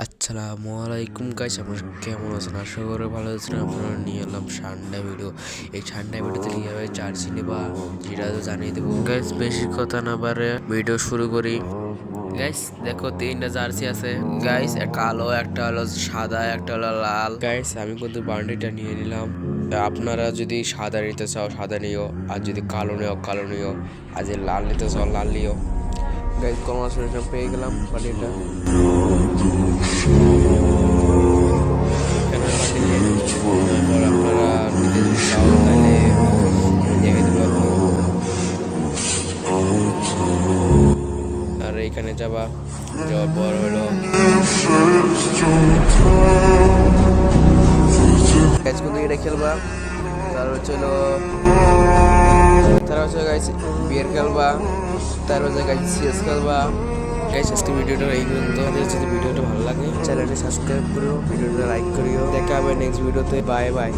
আসসালামু আলাইকুম গাইস, আপনারা কেমন আছেন? আশা করি ভালো আছেন। আপনারা নিয়ে এলাম ঠান্ডা ভিডিও। এই ঠান্ডা ভিডিওতে কীভাবে জার্সি নেবা সেটা তো জানিয়ে দেবো গাইস। বেশি কথা না বাড়ে ভিডিও শুরু করি। গাইস দেখো, তিনটা জার্সি আছে গাইস, কালো, একটা হলো সাদা, একটা হলো লাল। গাইস আমি কিন্তু বান্ডিটা নিয়ে নিলাম। আপনারা যদি সাদা নিতে চাও সাদা নিও, আর যদি কালো নিও কালো নিও, আর যদি লাল নিতে চাও লাল নিও। গাইস কমার্স পেয়ে গেলাম বান্ডিটা। আর এইখানে যাওয়ার পর হলো এটা খেলবা। তার হচ্ছে গাইস বিয়ার খেলবা। তার হচ্ছে গাইস সিএস খেলবা। গাইস আজকে ভিডিওটা এই পর্যন্ত। যদি ভিডিওটা ভালো লাগে চ্যানেলটি সাবস্ক্রাইব করো, ভিডিওটা লাইক করিও। দেখা হবে নেক্সট ভিডিওতে। Bye bye.